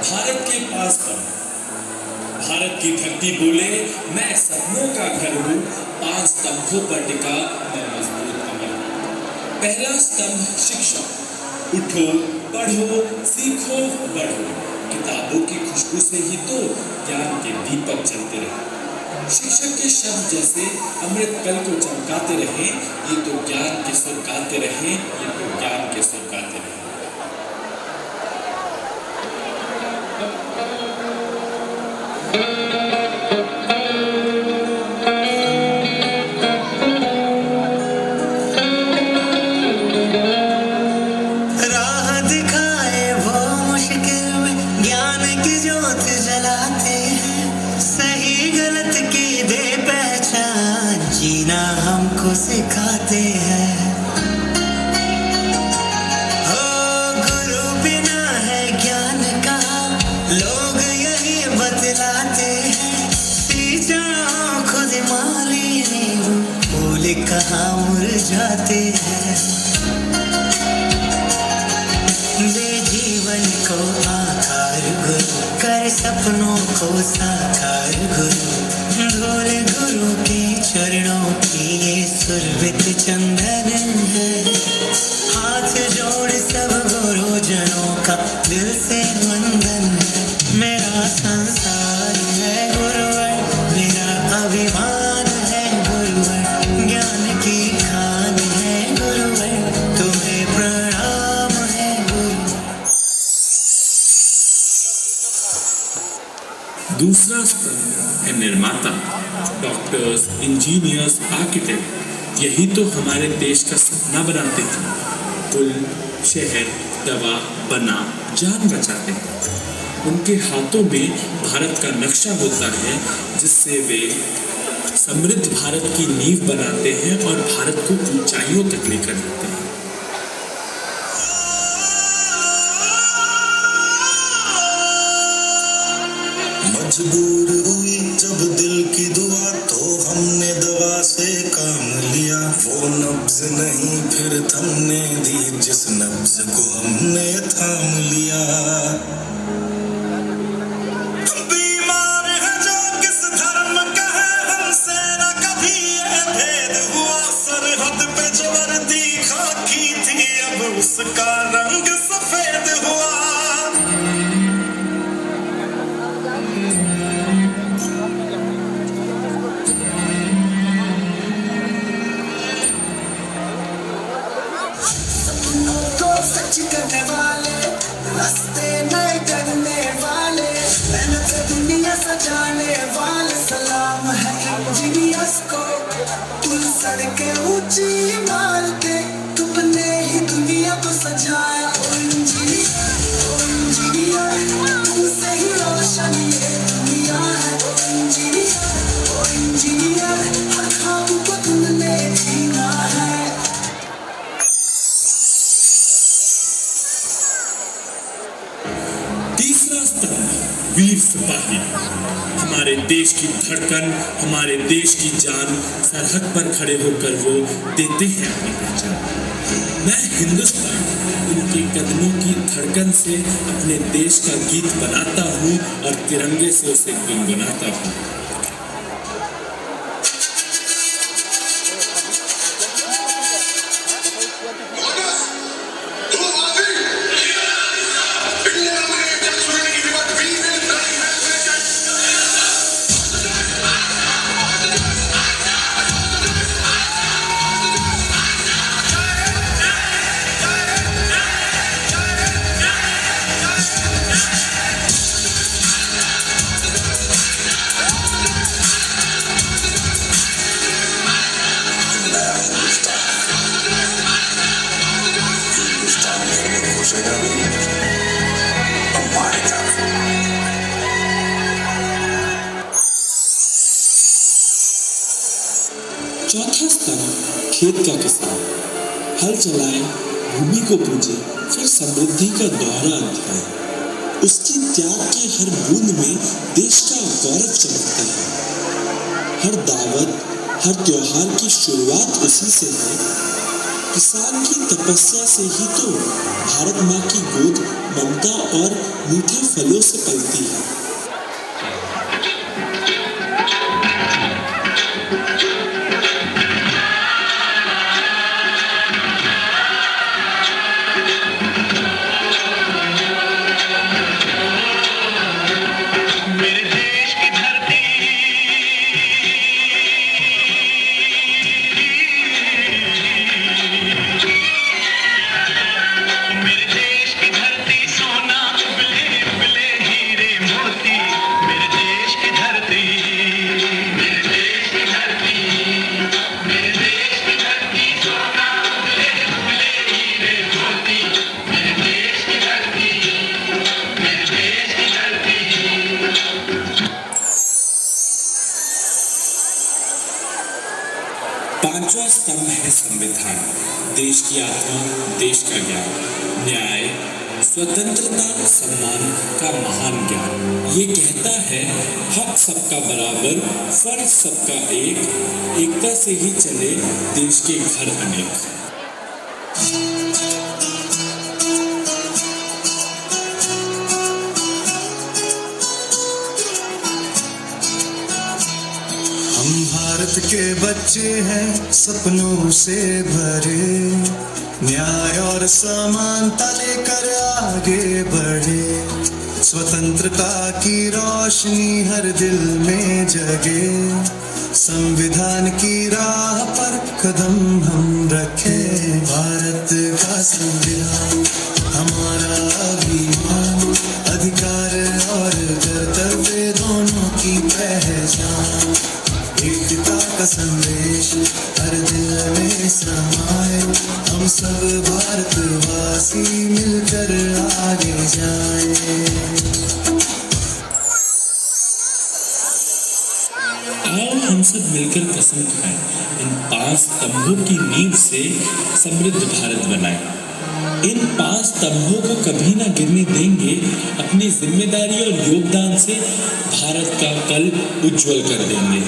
भारत के पास पर भारत की धरती बोले, मैं सपनों का घर हूँ, 5 स्तंभों पर टिका मैं मजबूत अमर हूँ। पहला स्तंभ शिक्षा, उठो पढ़ो सीखो बढ़ो, किताबों की खुशबू से ही तो ज्ञान के दीपक जलते रहे। शिक्षक के शब्द जैसे अमृत कल को चमकाते रहे, ये तो ज्ञान के सुर गाते रहे, ये तो ज्ञान के सुर गाते रहे। राह दिखाए वो मुश्किल में, ज्ञान की ज्योत जलाते हैं, सही गलत की दे पहचान, जीना हमको सिखाते हैं। हो गुरु बिना है ज्ञान का, लोग यही बतलाते हैं, सींचा खुद माली नींबू, फूल कहाँ मुरझाते हैं। दे जीवन को आकार गुरु, कर सपनों को साकार गुरु, धोल गुरु के चरणों की ये सुरभित चंदन है। हाथ जोड़ सब गुरुजनों का दिल से वंदन है। मेरा संसार है गुरुवर, मेरा अभिमान है गुरुवर, ज्ञान की खान है गुरुवर, तुम्हें प्रणाम है गुरुवर। दूसरा स्तंभ है निर्माता, डॉक्टर्स, इंजीनियर्स, आर्किटेक्ट, यही तो हमारे देश का सपना बनाते थे। पुल, शहर, दवा बना जान बचाते हैं। उनके हाथों में भारत का नक्शा होता है, जिससे वे समृद्ध भारत की नींव बनाते हैं और भारत को ऊंचाइयों तक लेकर जाते हैं। मजबूर हुई जब दिल की दुआ, तो हमने दवा से काम लिया। वो नब्ज नहीं फिर थमने दी, जिस नब्ज को हमने थाम लिया। बीमार है जो किस धर्म का है, हमसे न कभी ये भेद हुआ। सरहद पे जो वर्दी खाकी थी, अब उसका रंग सफेद हुआ। सच करने वाले, रास्ते नए करने वाले, मेहनत दुनिया सजाने वाले, सलाम है इंजीनियर्स को। पुल सड़कें ऊंची इमारतें, तुमने ही दुनिया को सजाया। ओ इंजीनियर, तुमसे ही रोशन ये दुनिया है। ओ इंजीनियर, हर ख्वाब को तुमने जीना है। तीसरा स्तंभ वीर सिपाही, हमारे देश की धड़कन, हमारे देश की जान, सरहद पर खड़े होकर वो देते हैं अपनी पहचान। मैं हिंदुस्तान, उनके कदमों की धड़कन से अपने देश का गीत बनाता हूँ और तिरंगे से उसे गुनगुनाता हूँ। चौथा स्तंभ खेत का किसान, हल चलाए, भूमि को पूजे, फिर समृद्धि का दोहरा अध्याय। उसकी त्याग की हर बूंद में देश का गौरव चमकता है। हर दावत, हर त्योहार की शुरुआत उसी से है। किसान की तपस्या से ही तो भारत माँ की गोद ममता और मीठे फलों से पलती है। पांचवा स्तंभ है संविधान, देश की आत्मा, देश का ज्ञान, न्याय, स्वतंत्रता, सम्मान का महान ज्ञान। ये कहता है हक सबका बराबर, फर्ज सबका एक, एकता से ही चले देश के घर अनेक। हम भारत के बच्चे हैं सपनों से भरे, न्याय और समानता लेकर आगे बढ़े, स्वतंत्रता की रोशनी हर दिल में जगे, संविधान की राह पर कदम हम रखें। भारत का संविधान हमारा अभिमान, अधिकार और कर्तव्य दोनों की पहचान, एकता का संदेश हर दिल में समाए, हम सब भारतवासी मिलकर आगे जाएं। आओ हम सब मिलकर कसम खाएं, इन 5 स्तंभों की नींव से समृद्ध भारत बनाएं। इन 5 स्तंभों को कभी ना गिरने देंगे, अपनी जिम्मेदारी और योगदान से भारत का कल उज्जवल कर देंगे।